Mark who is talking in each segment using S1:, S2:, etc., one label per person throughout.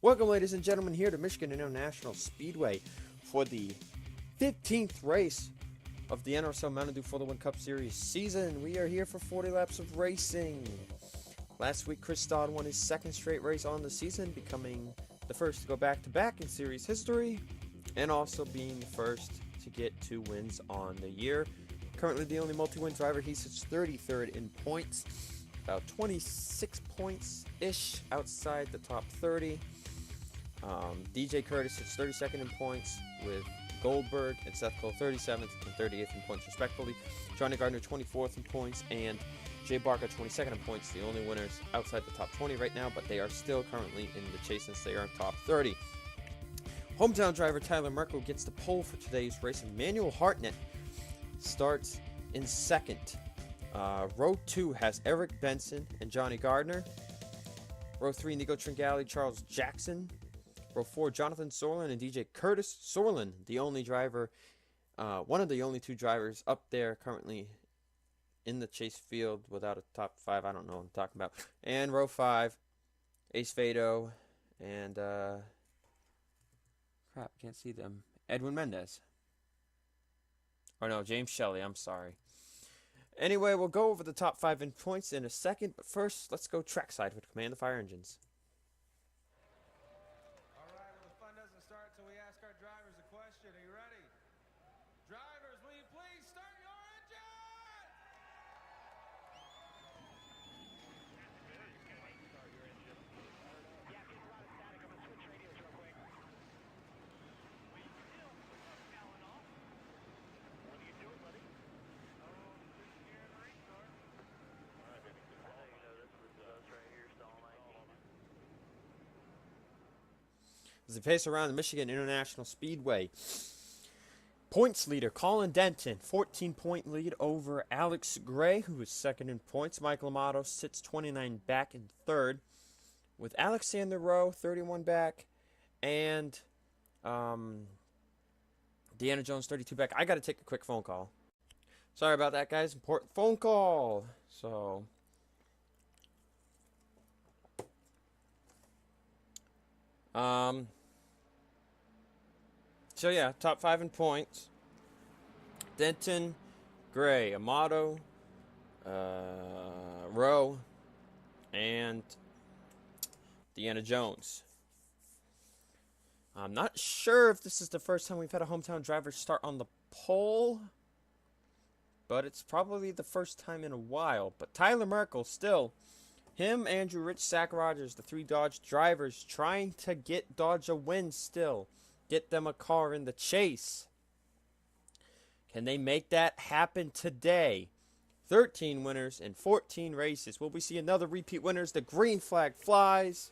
S1: Welcome, ladies and gentlemen, here to Michigan International Speedway for the 15th race of the NRSL Mountain Dew For the Win Cup Series season. We are here for 40 laps of racing. Last week, Chris Dodd won his second straight race on the season, becoming the first to go back-to-back in series history, and also being the first to get 2 wins on the year. Currently the only multi-win driver, he sits 33rd in points, about 26 points-ish outside the top 30. DJ Curtis sits 32nd in points with Goldberg and Seth Cole 37th and 38th in points respectively. Johnny Gardner 24th in points and Jay Barker 22nd in points. The only winners outside the top 20 right now, but they are still currently in the chase since they are in top 30. Hometown driver Tyler Merkel gets the pole for today's race. Emmanuel Hartnett starts in second. Row 2 has Eric Benson and Johnny Gardner. Row 3, Nico Tringali, Charles Jackson. Row 4, Jonathan Sorlin and DJ Curtis. Sorlin, the only driver, one of the only 2 drivers up there currently in the chase field without a top 5. I don't know what I'm talking about. And row 5, Ace Fado and, crap, can't see them. Edwin Mendez. Or no, James Shelley, I'm sorry. Anyway, we'll go over the top 5 in points in a second, but first, let's go trackside with Command the Fire Engines.
S2: All right, well, the fun doesn't start until we ask our drivers a question. Are you ready? Drivers, will you please start your engine?
S3: Yeah, getting a lot of static. I'm going to switch radios real quick. We still going off. What are you doing, buddy? Sitting here in the restart. All right, baby. I know you know this was us right here stalling like
S1: As they pace around the Michigan International Speedway, points leader Colin Denton, 14-point lead over Alex Gray, who is second in points. Michael Amato sits 29 back in third, with Alexander Rowe 31 back, and Deanna Jones 32 back. I got to take a quick phone call. Sorry about that, guys. Important phone call. So yeah, top 5 in points. Denton, Gray, Amato, Rowe, and Deanna Jones. I'm not sure if this is the first time we've had a hometown driver start on the pole, but it's probably the first time in a while. But Tyler Merkel still, him, Andrew Rich, Zach Rogers, the 3 Dodge drivers trying to get Dodge a win still. Get them a car in the chase. Can they make that happen today? 13 winners in 14 races. Will we see another repeat winners? The green flag flies.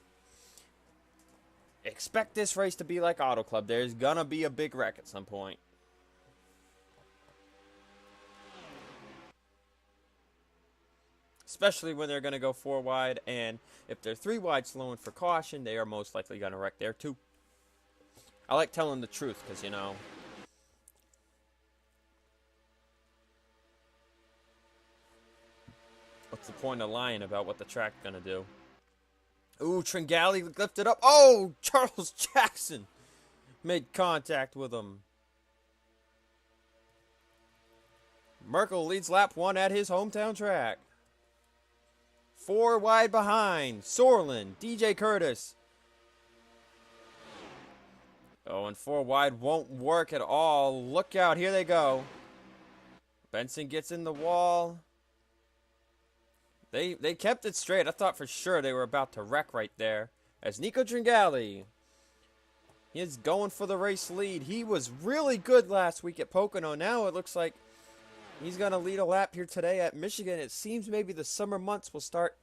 S1: Expect this race to be like Auto Club. There's gonna be a big wreck at some point. Especially when they're gonna go 4 wide, and if they're 3 wide slowing for caution, they are most likely gonna wreck there too. I like telling the truth, because, you know, what's the point of lying about what the track's going to do? Ooh, Tringali lifted up. Oh, Charles Jackson made contact with him. Merkel leads lap 1 at his hometown track. 4 wide behind. Sorlin, DJ Curtis. Oh, and 4 wide won't work at all. Look out, here they go. Benson gets in the wall. They kept it straight. I thought for sure they were about to wreck right there. As Nico Tringali, he is going for the race lead. He was really good last week at Pocono. Now it looks like he's going to lead a lap here today at Michigan. It seems maybe the summer months will start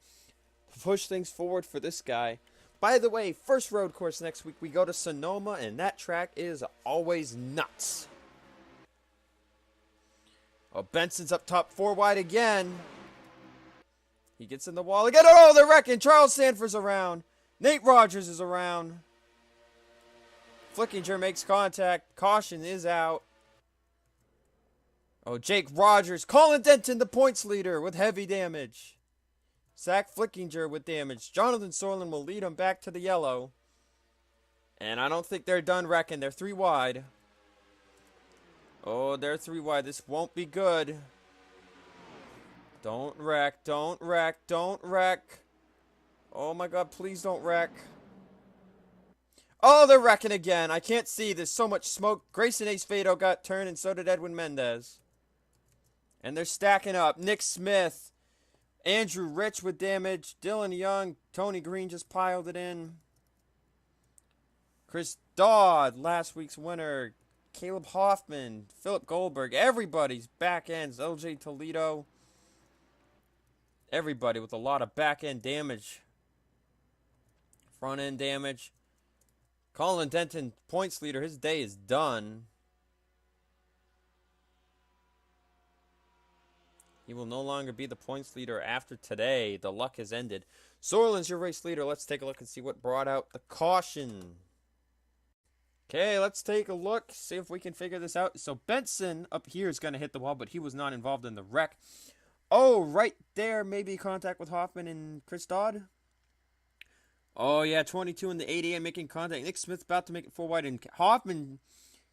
S1: to push things forward for this guy. By the way, first road course next week, we go to Sonoma, and that track is always nuts. Oh, Benson's up top 4 wide again. He gets in the wall again. Oh, they're wrecking. Charles Sanford's around. Nate Rogers is around. Flickinger makes contact. Caution is out. Oh, Jake Rogers. Colin Denton, the points leader, with heavy damage. Zach Flickinger with damage. Jonathan Sorlin will lead him back to the yellow. And I don't think they're done wrecking. They're 3 wide. Oh, they're 3 wide. This won't be good. Don't wreck. Don't wreck. Don't wreck. Oh my god, please don't wreck. Oh, they're wrecking again. I can't see. There's so much smoke. Grayson Ace Fado got turned, and so did Edwin Mendez. And they're stacking up. Nick Smith. Andrew Rich with damage. Dylan Young. Tony Green just piled it in. Chris Dodd, last week's winner. Caleb Hoffman. Philip Goldberg. Everybody's back ends. LJ Toledo. Everybody with a lot of back end damage. Front end damage. Colin Denton, points leader. His day is done. He will no longer be the points leader after today. The luck has ended. Sorlin's your race leader. Let's take a look and see what brought out the caution. Okay, let's take a look. See if we can figure this out. So Benson up here is going to hit the wall, but he was not involved in the wreck. Oh, right there. Maybe contact with Hoffman and Chris Dodd. Oh, yeah, 22 in the 88 making contact. Nick Smith's about to make it 4 wide, and Hoffman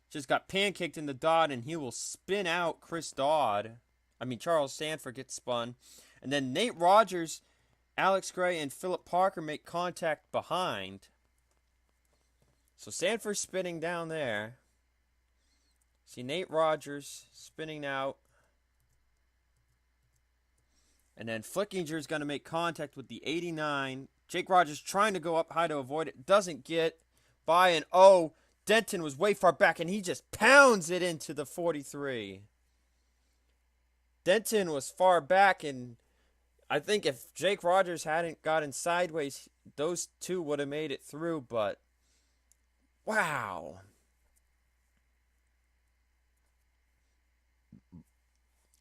S1: just got pancaked in the Dodd, and he will spin out Charles Sanford gets spun. And then Nate Rogers, Alex Gray, and Philip Parker make contact behind. So Sanford's spinning down there. See Nate Rogers spinning out. And then Flickinger's going to make contact with the 89. Jake Rogers trying to go up high to avoid it. Doesn't get by. And oh, Denton was way far back, and he just pounds it into the 43. Denton was far back, and I think if Jake Rogers hadn't gotten sideways, those two would have made it through, but wow.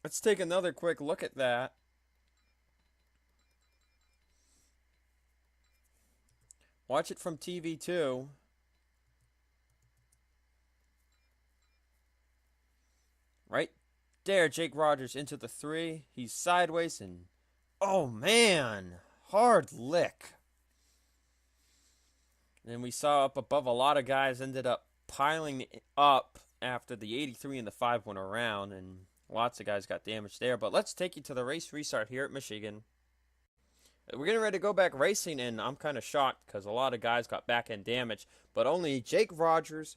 S1: Let's take another quick look at that. Watch it from TV too. Right there, Jake Rogers into the 3. He's sideways and, oh man, hard lick. And we saw up above a lot of guys ended up piling up after the 83 and the 5 went around, and lots of guys got damaged there. But let's take you to the race restart here at Michigan. We're getting ready to go back racing, and I'm kind of shocked because a lot of guys got back-end damage, but only Jake Rogers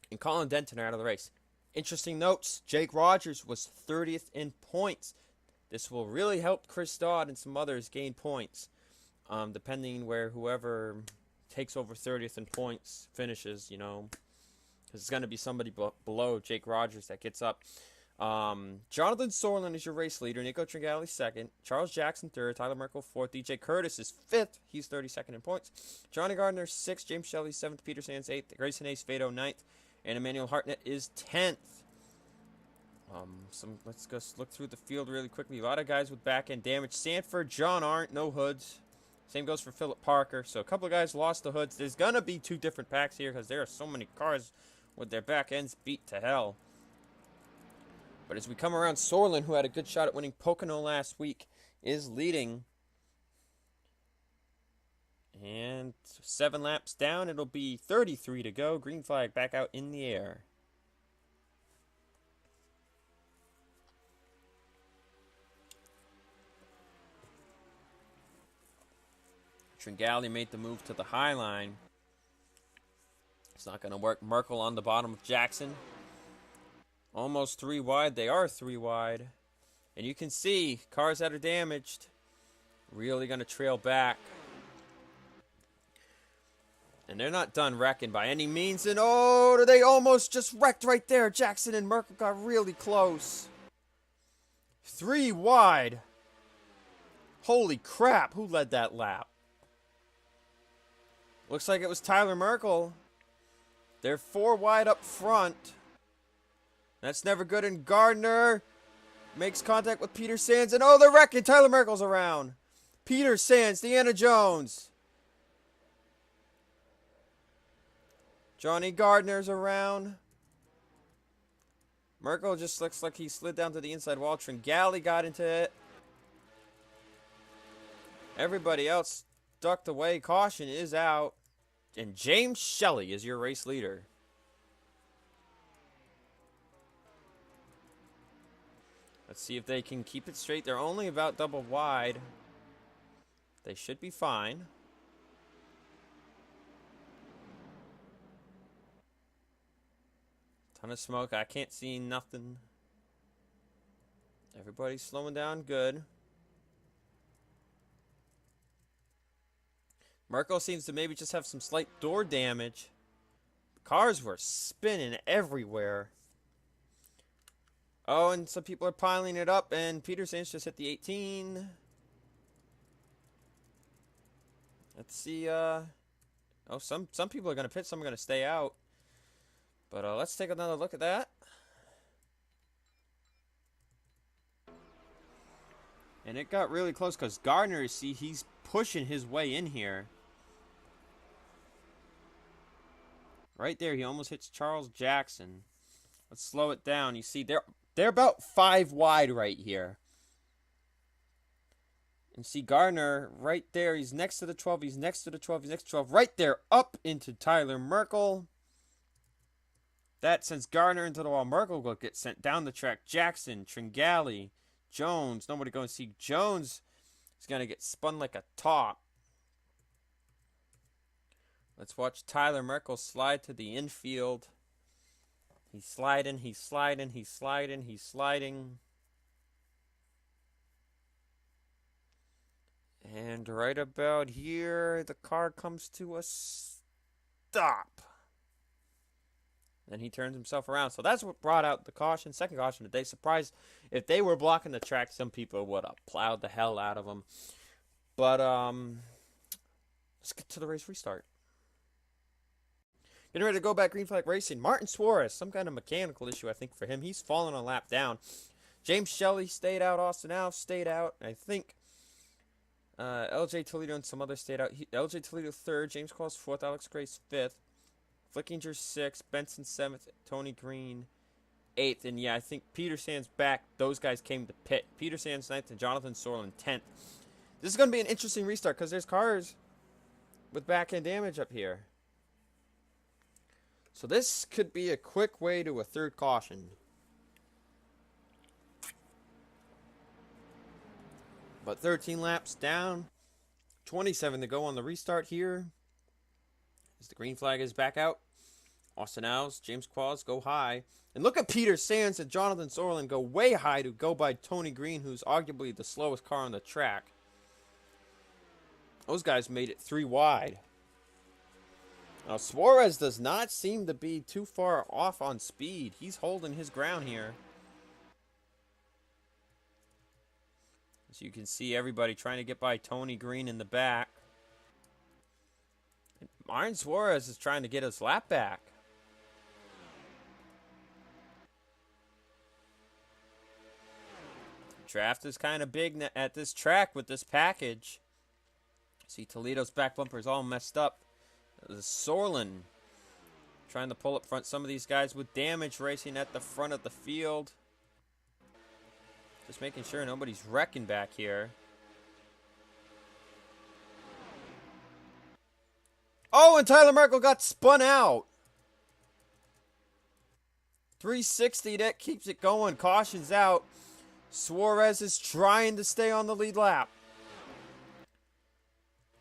S1: and Colin Denton are out of the race. Interesting notes, Jake Rogers was 30th in points. This will really help Chris Dodd and some others gain points, depending where whoever takes over 30th in points finishes, because it's going to be somebody below Jake Rogers that gets up. Jonathan Sorlin is your race leader. Nico Tringali second. Charles Jackson third. Tyler Merkel fourth. DJ Curtis is fifth. He's 32nd in points. Johnny Gardner sixth. James Shelley seventh. Peter Sands eighth. Grayson Ace Fado ninth. And Emmanuel Hartnett is 10th. Let's just look through the field really quickly. A lot of guys with back end damage. Sanford, John Arndt, no hoods. Same goes for Philip Parker. So a couple of guys lost the hoods. There's gonna be 2 different packs here because there are so many cars with their back ends beat to hell. But as we come around, Sorlin, who had a good shot at winning Pocono last week, is leading. And 7 laps down, it'll be 33 to go. Green flag back out in the air. Tringali made the move to the high line. It's not going to work. Merkel on the bottom of Jackson. Almost 3 wide. They are 3 wide. And you can see cars that are damaged really going to trail back. And they're not done wrecking by any means. And oh, they almost just wrecked right there. Jackson and Merkel got really close. 3 wide. Holy crap. Who led that lap? Looks like it was Tyler Merkel. They're 4 wide up front. That's never good. And Gardner makes contact with Peter Sands. And oh, they're wrecking. Tyler Merkel's around. Peter Sands, Deanna Jones. Johnny Gardner's around. Merkel just looks like he slid down to the inside wall. Tringali got into it. Everybody else ducked away. Caution is out. And James Shelley is your race leader. Let's see if they can keep it straight. They're only about double wide. They should be fine. Ton of smoke. I can't see nothing. Everybody's slowing down good. Merkel seems to maybe just have some slight door damage. Cars were spinning everywhere. Oh, and some people are piling it up, and Peter Sands just hit the 18. Let's see, oh, some people are going to pit, some are going to stay out. But let's take another look at that. And it got really close because Gardner, see, he's pushing his way in here. Right there, he almost hits Charles Jackson. Let's slow it down. You see, they're about 5 wide right here. And see Gardner right there. He's next to the 12. He's next to the 12. He's next to 12. Right there, up into Tyler Merkel. That sends Gardner into the wall. Merkel will get sent down the track. Jackson, Tringali, Jones. Nobody going to see Jones. He's going to get spun like a top. Let's watch Tyler Merkel slide to the infield. He's sliding, he's sliding, he's sliding, he's sliding. And right about here, the car comes to a stop. Then he turns himself around. So that's what brought out the caution. Second caution today. Surprised if they were blocking the track, some people would have plowed the hell out of them. But let's get to the race restart. Getting ready to go back green flag racing. Martin Suarez, some kind of mechanical issue, I think, for him. He's fallen a lap down. James Shelley stayed out. Austin Alves stayed out. I think LJ Toledo and some others stayed out. LJ Toledo 3rd. James Qualls 4th. Alex Grace 5th. Flickinger 6th. Benson 7th. Tony Green 8th. And yeah, I think Peter Sands back. Those guys came to pit. Peter Sands 9th and Jonathan Sorlin 10th. This is going to be an interesting restart because there's cars with back end damage up here. So this could be a quick way to a 3rd caution. But 13 laps down. 27 to go on the restart here. As the green flag is back out. Austin Alves, James Qualls go high. And look at Peter Sands and Jonathan Sorlin go way high to go by Tony Green, who's arguably the slowest car on the track. Those guys made it 3 wide. Now, Suarez does not seem to be too far off on speed. He's holding his ground here. As you can see, everybody trying to get by Tony Green in the back. And Martin Suarez is trying to get his lap back. The draft is kind of big at this track with this package. See, Toledo's back bumper is all messed up. Sorlin trying to pull up front. Some of these guys with damage racing at the front of the field. Just making sure nobody's wrecking back here. Oh, and Tyler Merkel got spun out. 360, that keeps it going. Caution's out. Suarez is trying to stay on the lead lap.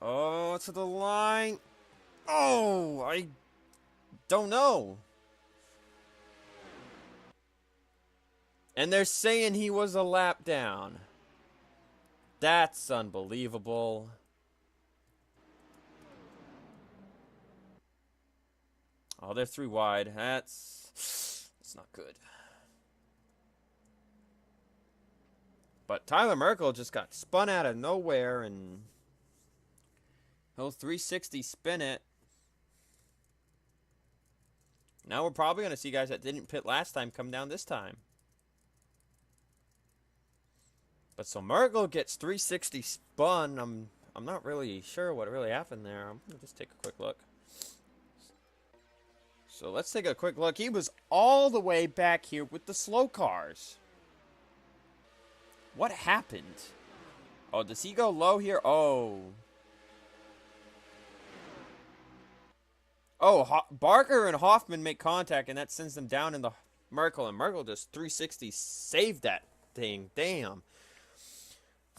S1: Oh, to the line. Oh, I don't know. And they're saying he was a lap down. That's unbelievable. Oh, they're 3 wide. That's not good. But Tyler Merkel just got spun out of nowhere, and he'll 360 spin it. Now we're probably going to see guys that didn't pit last time come down this time. But so Merkel gets 360 spun. I'm not really sure what really happened there. I'm going to just take a quick look. So let's take a quick look. He was all the way back here with the slow cars. What happened? Oh, does he go low here? Oh. Oh, Barker and Hoffman make contact, and that sends them down in the Merkel, and Merkel just 360 saved that thing. Damn.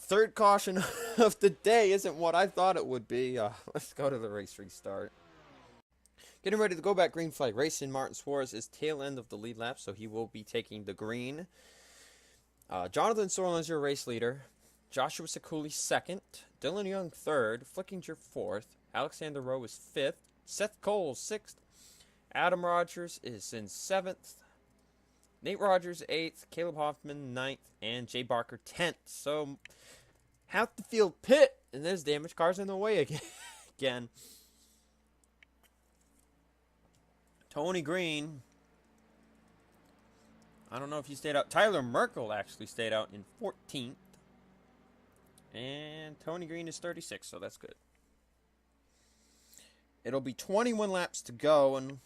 S1: Third caution of the day isn't what I thought it would be. Let's go to the race restart. Getting ready to go back green flag racing. Martin Suarez is tail end of the lead lap, so he will be taking the green. Jonathan Sorlin is your race leader. Joshua Sekuli second. Dylan Young third. Flickinger fourth. Alexander Rowe is fifth. Seth Cole sixth. Adam Rogers is in seventh. Nate Rogers eighth. Caleb Hoffman ninth. And Jay Barker 10th. So half the field pit, and there's damaged cars in the way again. Tony Green, I don't know if he stayed out. Tyler Merkel actually stayed out in 14th. And Tony Green is 36, so that's good. It'll be 21 laps to go, and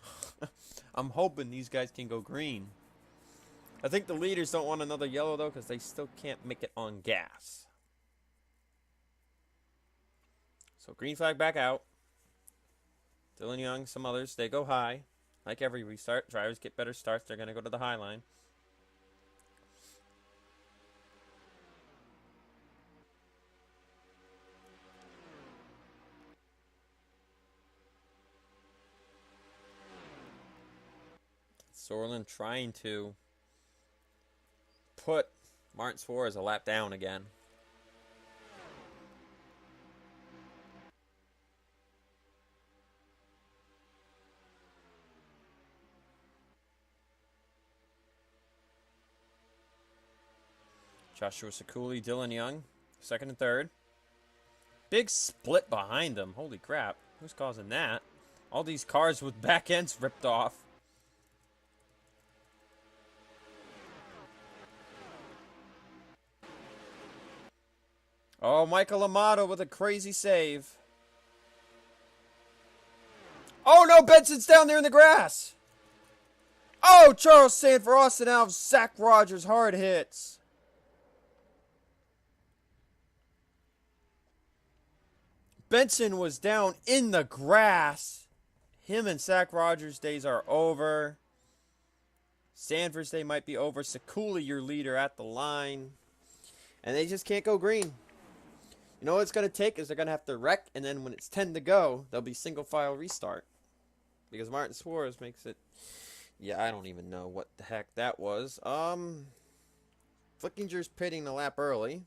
S1: I'm hoping these guys can go green. I think the leaders don't want another yellow, though, because they still can't make it on gas. So green flag back out. Dylan Young, some others, they go high. Like every restart, drivers get better starts. They're going to go to the high line. Sorlin trying to put Martin Suarez a lap down again. Joshua Sekuli, Dylan Young, second and third. Big split behind them. Holy crap. Who's causing that? All these cars with back ends ripped off. Oh, Michael Amato with a crazy save. Oh, no, Benson's down there in the grass. Oh, Charles Sanford, Austin Alves, Zach Rogers, hard hits. Benson was down in the grass. Him and Zach Rogers' days are over. Sanford's day might be over. Sekuli, your leader, at the line. And they just can't go green. You know what it's going to take is they're going to have to wreck, and then when it's 10 to go, there'll be single file restart. Because Martin Suarez makes it... Yeah, I don't even know what the heck that was. Flickinger's pitting the lap early.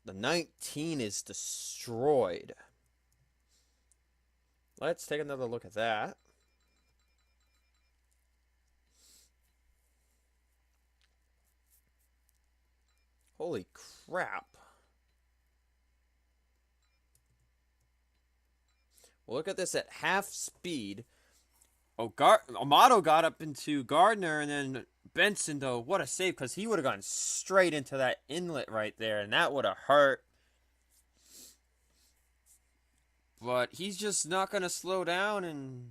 S1: The 19 is destroyed. Let's take another look at that. Holy crap. Well, look at this at half speed. Oh, Amato got up into Gardner, and then Benson, though, what a save, because he would have gone straight into that inlet right there, and that would have hurt. But he's just not going to slow down and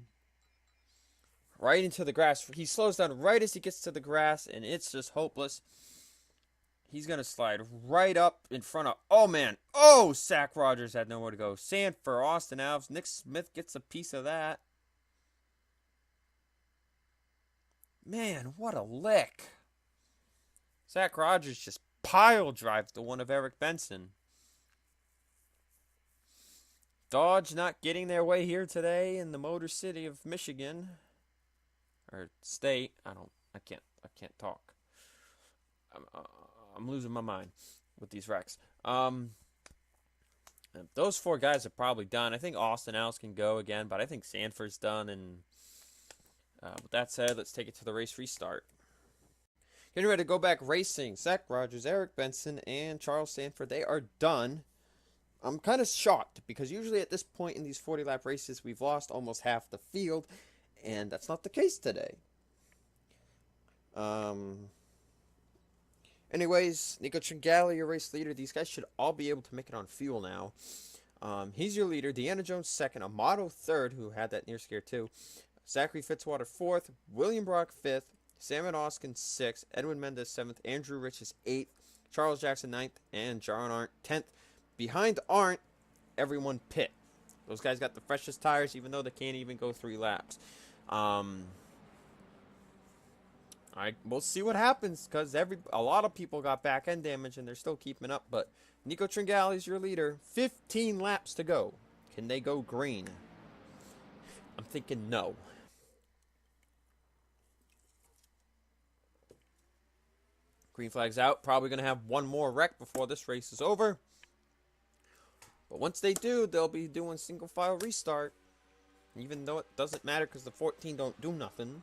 S1: right into the grass. He slows down right as he gets to the grass, and it's just hopeless. He's going to slide right up in front of... Oh, man. Oh, Zach Rogers had nowhere to go. Sanford, Austin Alves. Nick Smith gets a piece of that. Man, what a lick. Zach Rogers just pile drives the one of Eric Benson. Dodge not getting their way here today in the Motor City of Michigan. Or state. I can't talk. I'm losing my mind with these wrecks. Those four guys are probably done. I think Austin Alves can go again, but I think Sanford's done. And with that said, let's take it to the race restart. Getting ready to go back racing. Zach Rogers, Eric Benson, and Charles Sanford, they are done. I'm kind of shocked because usually at this point in these 40-lap races, we've lost almost half the field, and that's not the case today. Anyways, Nico Tringali, your race leader. These guys should all be able to make it on fuel now. He's your leader. Deanna Jones second. Amato third, who had that near scare too. Zachary Fitzwater fourth. William Brock fifth. Sam Oskin sixth. Edwin Mendez seventh. Andrew Rich is eighth. Charles Jackson ninth. And Jaron Arndt 10th. Behind Arndt, everyone pit. Those guys got the freshest tires, even though they can't even go 3 laps. We'll see what happens, because a lot of people got back end damage and they're still keeping up. But Nico Tringali's your leader. 15 laps to go. Can they go green? I'm thinking no. Green flag's out. Probably going to have one more wreck before this race is over. But once they do, they'll be doing single file restart. Even though it doesn't matter because the 14 don't do nothing.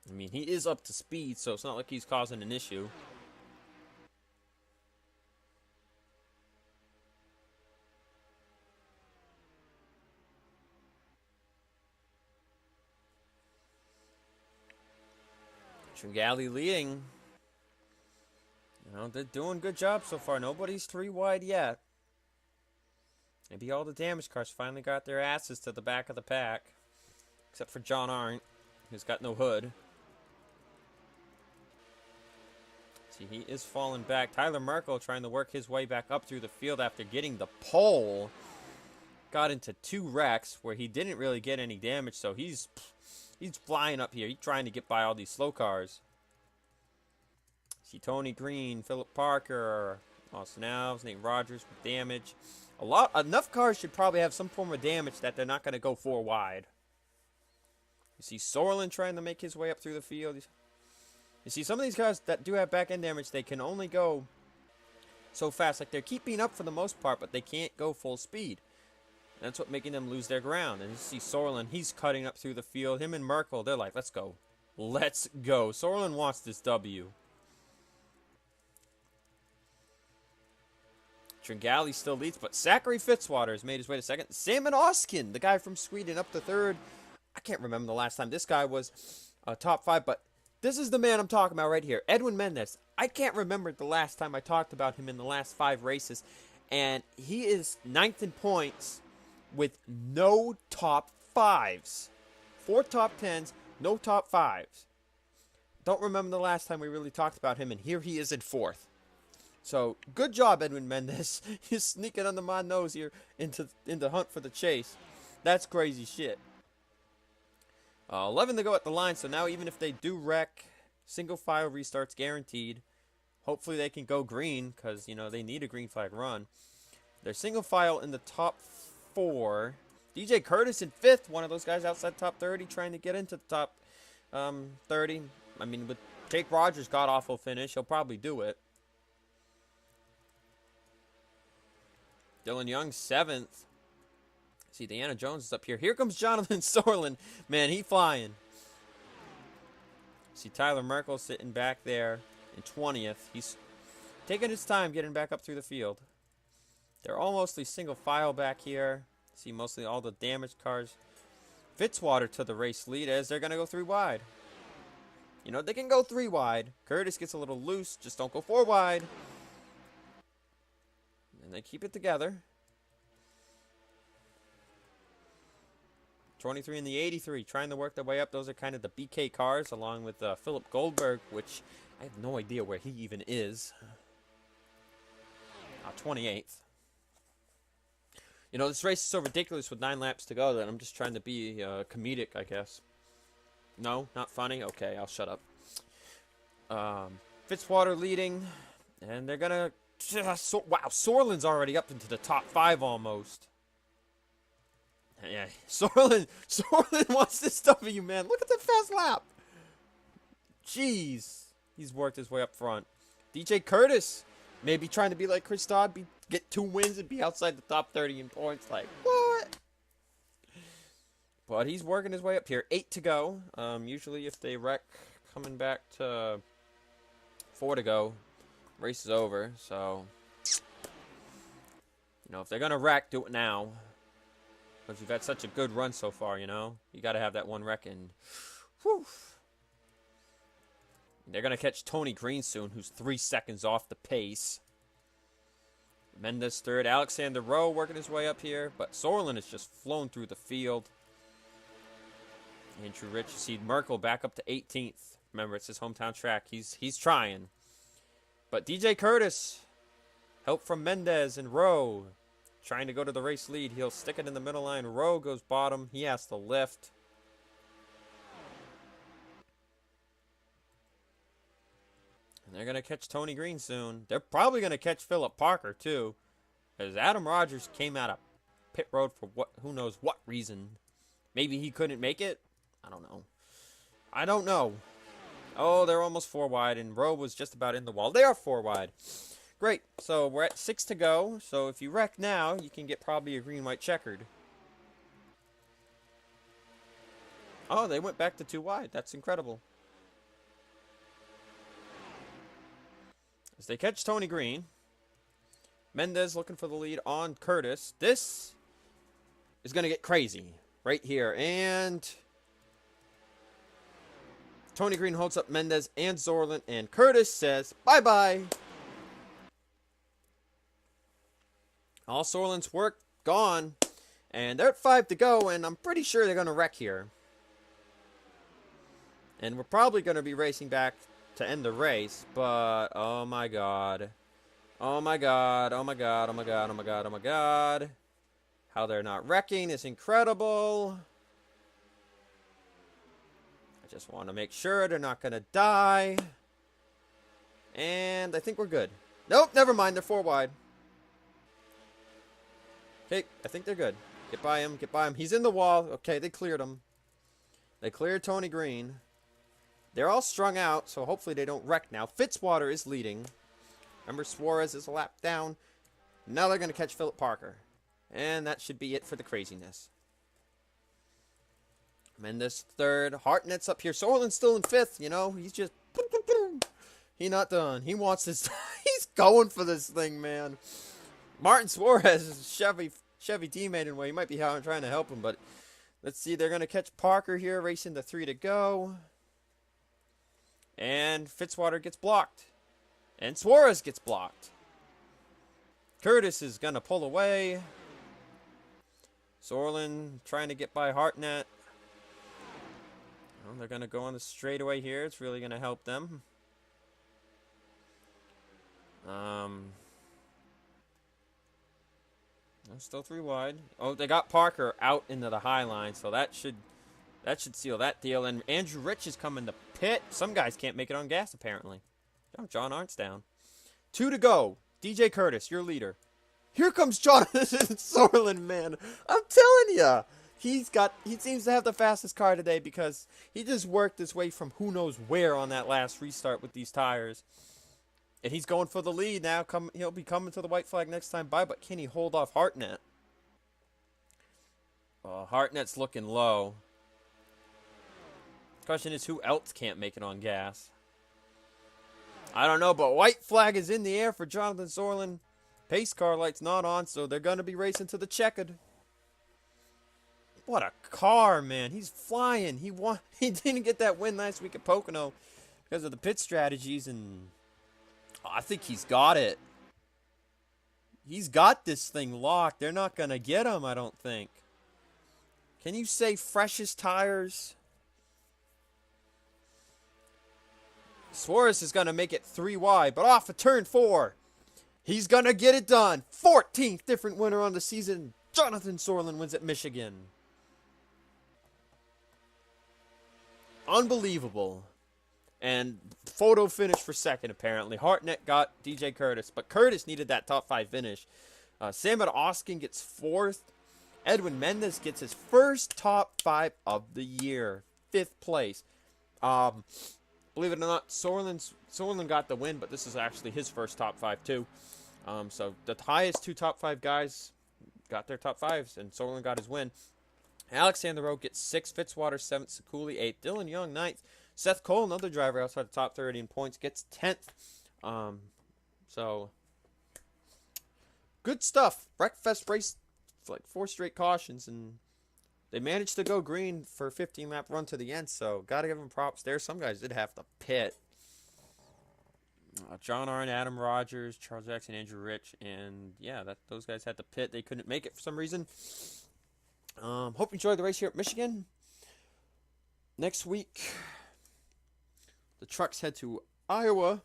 S1: I mean, he is up to speed, so it's not like he's causing an issue. Tringali leading. You know, they're doing a good job so far. Nobody's 3 wide yet. Maybe all the damage cars finally got their asses to the back of the pack. Except for John Arndt, who's got no hood. See, he is falling back. Tyler Merkel trying to work his way back up through the field after getting the pole. Got into 2 wrecks where he didn't really get any damage, so he's flying up here. He's trying to get by all these slow cars. See Tony Green, Philip Parker, Austin Alves, Nate Rogers with damage. Enough cars should probably have some form of damage that they're not going to go 4 wide. You see Sorlin trying to make his way up through the field. You see some of these cars that do have back end damage, they can only go so fast. Like, they're keeping up for the most part, but they can't go full speed. And that's what making them lose their ground. And you see Sorlin, he's cutting up through the field. Him and Merkel, they're like, let's go. Let's go. Sorlin wants this W. Tringali still leads, but Zachary Fitzwater has made his way to second. Salmon Oskin, the guy from Sweden, up to third. I can't remember the last time this guy was top 5, but this is the man I'm talking about right here. Edwin Mendez. I can't remember the last time I talked about him in the last 5 races, and he is 9th in points with no top 5s. 4 top 10s, no top 5s. Don't remember the last time we really talked about him, and here he is in 4th. So, good job, Edwin Mendez. He's sneaking under my nose here into hunt for the chase. That's crazy shit. 11 to go at the line, so now even if they do wreck, single file restarts guaranteed. Hopefully they can go green, because, you know, they need a green flag run. They're single file in the top 4. DJ Curtis in 5th, one of those guys outside top 30, trying to get into the top 30. I mean, with Jake Rogers' god-awful finish, he'll probably do it. Dylan Young, 7th. See, Deanna Jones is up here. Here comes Jonathan Sorlin. Man, he flying. See, Tyler Merkel sitting back there in 20th. He's taking his time getting back up through the field. They're all mostly single file back here. See, mostly all the damaged cars. Fitzwater to the race lead as they're going to go 3 wide. You know, they can go 3 wide. Curtis gets a little loose. Just don't go 4 wide. And they keep it together. 23 and the 83 trying to work their way up. Those are kind of the BK cars along with Philip Goldberg, which I have no idea where he even is. 28th. You know, this race is so ridiculous with 9 laps to go that I'm just trying to be comedic, I guess. No? Not funny? Okay, I'll shut up. Fitzwater leading. And they're going to... wow, Sorlin's already up into the top 5 almost. Yeah, Sorlin wants this W, man. Look at the fast lap. Jeez. He's worked his way up front. DJ Curtis, maybe trying to be like Chris Dodd, get 2 wins and be outside the top 30 in points. Like, what? But he's working his way up here. 8 to go. Usually if they wreck coming back to 4 to go, race is over. So, you know, if they're going to wreck, do it now. Because you've had such a good run so far, you know? You got to have that 1 wreck and... Whew. They're going to catch Tony Green soon, who's 3 seconds off the pace. Mendez 3rd. Alexander Rowe working his way up here. But Sorlin has just flown through the field. Andrew Rich. You see Merkel back up to 18th. Remember, it's his hometown track. He's trying. But DJ Curtis Help from Mendez and Rowe. Trying to go to the race lead. He'll stick it in the middle line. Rowe goes bottom. He has to lift. And they're going to catch Tony Green soon. They're probably going to catch Philip Parker, too. As Adam Rogers came out of pit road for who knows what reason. Maybe he couldn't make it? I don't know. I don't know. Oh, they're almost 4 wide, and Rowe was just about in the wall. They are 4 wide. Great. So we're at 6 to go. So if you wreck now, you can get probably a green-white checkered. Oh, they went back to 2 wide. That's incredible. As they catch Tony Green. Mendez looking for the lead on Curtis. This is going to get crazy right here. And Tony Green holds up Mendez and Zorlin. And Curtis says, bye-bye. All Zorlin's work gone. And they're at 5 to go. And I'm pretty sure they're going to wreck here. And we're probably going to be racing back to end the race. But, oh my god. Oh my god, oh my god, oh my god, oh my god, oh my god. How they're not wrecking is incredible. I just want to make sure they're not going to die. And I think we're good. Nope, never mind, they're 4 wide. Okay, I think they're good. Get by him, get by him. He's in the wall. Okay, they cleared him. They cleared Tony Green. They're all strung out, so hopefully they don't wreck now. Fitzwater is leading. Remember, Suarez is a lap down. Now they're going to catch Philip Parker. And that should be it for the craziness. Mendez 3rd. Hartnett's up here. Sorlin's still in 5th, you know. He's just... He's not done. He wants this... He's going for this thing, man. Martin Suarez is a Chevy teammate in a way. He might be trying to help him, but... Let's see. They're going to catch Parker here. Racing to 3 to go. And Fitzwater gets blocked. And Suarez gets blocked. Curtis is going to pull away. Zorlin trying to get by Hartnett. Well, they're going to go on the straightaway here. It's really going to help them. Still 3 wide. Oh, they got Parker out into the high line, so that should seal that deal. And Andrew Rich is coming to pit. Some guys can't make it on gas, apparently. Oh, John Arndt's down. 2 to go. DJ Curtis, your leader. Here comes Jonathan Zorlin, man. I'm telling ya. He seems to have the fastest car today because he just worked his way from who knows where on that last restart with these tires. And he's going for the lead now. He'll be coming to the white flag next time by, but can he hold off Hartnett? Hartnett's looking low. Question is, who else can't make it on gas? I don't know, but white flag is in the air for Jonathan Zorlin. Pace car light's not on, so they're going to be racing to the checkered. What a car, man. He's flying. He didn't get that win last week at Pocono because of the pit strategies, and I think he's got it. He's got this thing locked. They're not going to get him, I don't think. Can you say freshest tires? Suarez is going to make it 3 wide, but off of turn 4. He's going to get it done. 14th different winner on the season. Jonathan Zorlin wins at Michigan. Unbelievable. And photo finish for 2nd, apparently. Hartnett got DJ Curtis, but Curtis needed that top 5 finish. Samuel Oskin gets 4th. Edwin Mendez gets his first top 5 of the year. 5th place. Believe it or not, Zorlin got the win, but this is actually his first top 5 too. So the highest 2 top 5 guys got their top 5s, and Zorlin got his win. Alexander Rowe gets 6th, Fitzwater 7th, Sekuli 8th, Dylan Young 9th, Seth Cole, another driver outside the top 30 in points, gets 10th. So good stuff. Breakfast race like 4 straight cautions, and they managed to go green for a 15-lap run to the end, so got to give them props there. Some guys did have to pit. John Arndt, Adam Rogers, Charles Jackson, Andrew Rich, and yeah, those guys had to pit. They couldn't make it for some reason. Hope you enjoyed the race here at Michigan. Next week, the trucks head to Iowa,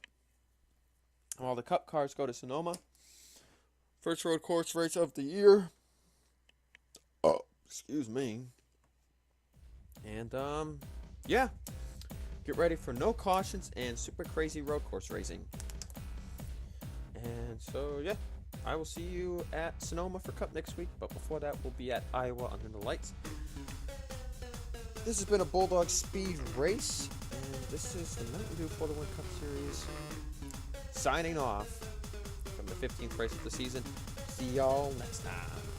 S1: while the Cup cars go to Sonoma. First road course race of the year. Oh, excuse me. And yeah. Get ready for no cautions and super crazy road course racing. And so yeah, I will see you at Sonoma for Cup next week, but before that we'll be at Iowa under the lights. This has been a Bulldog Speed Race, and this is the Mountain Dew Formula One Cup Series signing off from the 15th race of the season. See y'all next time.